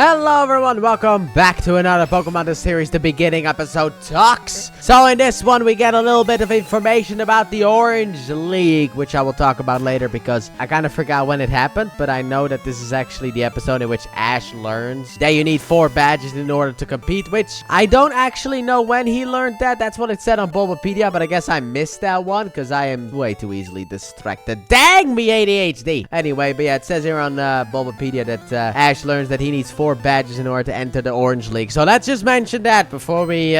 Hello everyone, welcome back to another Pokemon the series, the beginning episode talks. So in this one we get a little bit of information about the Orange League, which I will talk about later because I kind of forgot when it happened, but I know that this is actually the episode in which Ash learns that you need 4 badges in order to compete, which I don't actually know when he learned that. That's what it said on Bulbapedia, but I guess I missed that one because I am way too easily distracted. Dang me ADHD! Anyway, but yeah, it says here on Bulbapedia that Ash learns that he needs 4 badges in order to enter the Orange League. So let's just mention that before we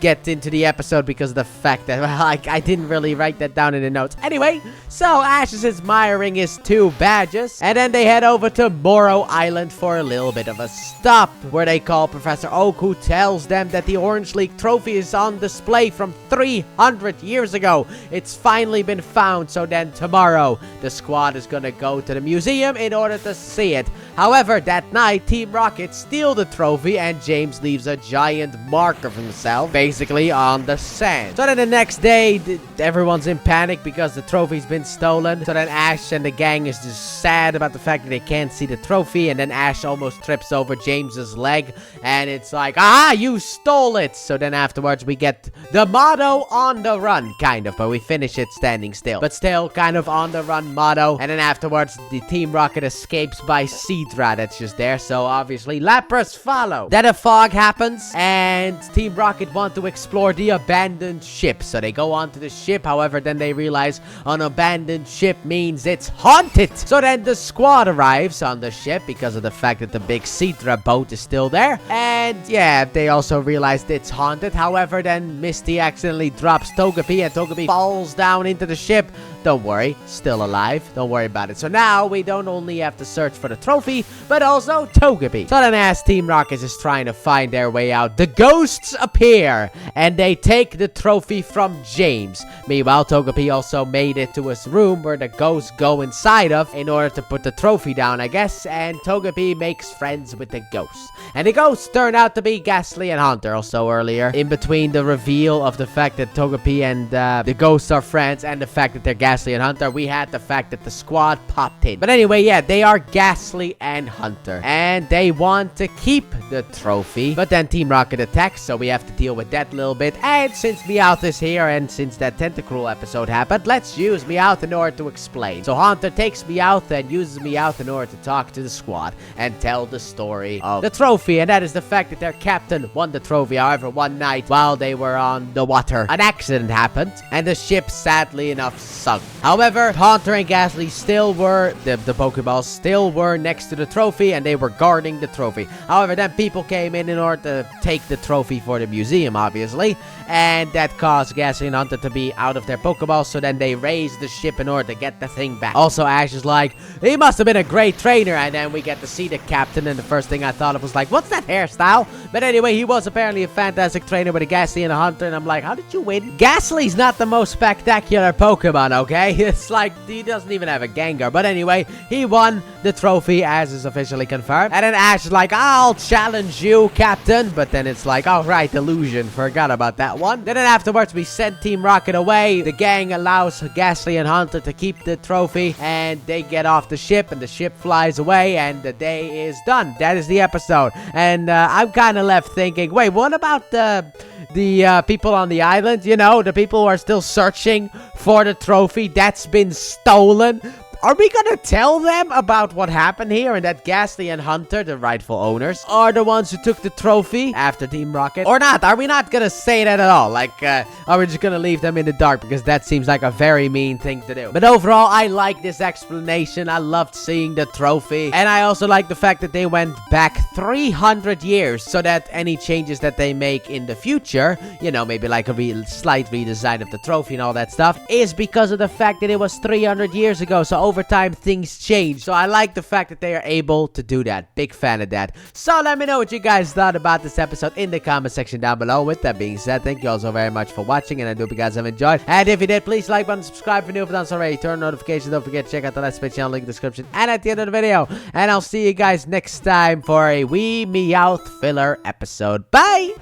get into the episode, because of the fact that, well, I didn't really write that down in the notes. Anyway, so Ash is admiring his 2 badges, and then they head over to Morrow Island for a little bit of a stop, where they call Professor Oak, who tells them that the Orange League trophy is on display from 300 years ago. It's finally been found, so then tomorrow, the squad is gonna go to the museum in order to see it. However, that night, Team Rocket steal the trophy, and James leaves a giant mark of himself, basically on the sand. So then the next day, everyone's in panic because the trophy's been stolen. So then Ash and the gang is just sad about the fact that they can't see the trophy, and then Ash almost trips over James's leg, and it's like, you stole it. So then afterwards we get the motto on the run, kind of, but we finish it standing still, but still kind of on the run motto. And then afterwards the Team Rocket escapes by Seadra, that's just there, so obviously Lapras follow. Then a fog happens, and Team Rocket want to explore the abandoned ship. So they go onto the ship, however, then they realize an abandoned ship means it's haunted. So then the squad arrives on the ship because of the fact that the big Seadra boat is still there. And yeah, they also realized it's haunted. However, then Misty accidentally drops Togepi, and Togepi falls down into the ship. Don't worry, still alive. Don't worry about it. So now we don't only have to search for the trophy, but also Togepi. So then as Team Rocket is trying to find their way out, the ghosts appear, and they take the trophy from James. Meanwhile, Togepi also made it to his room where the ghosts go inside of in order to put the trophy down, I guess, and Togepi makes friends with the ghosts. And the ghosts turn out to be Ghastly and Haunter. Also earlier, in between the reveal of the fact that Togepi and the ghosts are friends and the fact that they're Ghastly and Haunter, we had the fact that the squad popped in. But anyway, yeah, they are Ghastly and Haunter, and they want to keep the trophy, but then Team Rocket attacks, so we have to deal with that a little bit. And since Meowth is here, and since that Tentacruel episode happened, let's use Meowth in order to explain. So Haunter takes Meowth and uses Meowth in order to talk to the squad and tell the story of the trophy, and that is the fact that their captain won the trophy. However, one night while they were on the water, an accident happened, and the ship sadly enough sunk. However, Haunter and Ghastly still were, the Pokeballs still were next to the trophy, and they were guarding the trophy. However, then people came in order to take the trophy for the museum, obviously, and that caused Ghastly and Haunter to be out of their Pokeballs, so then they raised the ship in order to get the thing back. Also, Ash is like, he must have been a great trainer, and then we get to see the captain, and the first thing I thought of was like, what's that hairstyle? But anyway, he was apparently a fantastic trainer with a Ghastly and a Haunter, and I'm like, how did you win? Ghastly's not the most spectacular Pokemon, okay? It's like, he doesn't even have a Gengar, but anyway, he won the trophy, as is officially confirmed. And then Ash is like, I'll challenge you, Captain. But then it's like, all right, illusion, forgot about that one. Then afterwards, we send Team Rocket away. The gang allows Ghastly and Haunter to keep the trophy, and they get off the ship, and the ship flies away, and the day is done. That is the episode. And I'm kind of left thinking, wait, what about the people on the island? You know, the people who are still searching for the trophy that's been stolen. Are we gonna tell them about what happened here, and that Ghastly and Haunter, the rightful owners, are the ones who took the trophy after Team Rocket? Or not? Are we not gonna say that at all? Like, are we just gonna leave them in the dark? Because that seems like a very mean thing to do. But overall, I like this explanation. I loved seeing the trophy. And I also like the fact that they went back 300 years, so that any changes that they make in the future, you know, maybe like a slight redesign of the trophy and all that stuff, is because of the fact that it was 300 years ago. So over time, things change. So I like the fact that they are able to do that. Big fan of that. So let me know what you guys thought about this episode in the comment section down below. With that being said, thank you all so very much for watching, and I do hope you guys have enjoyed. And if you did, please like button, subscribe if you're new, if you haven't already, turn notifications. Don't forget to check out the Let's Play channel link in the description and at the end of the video. And I'll see you guys next time for a wee Meowth filler episode. Bye!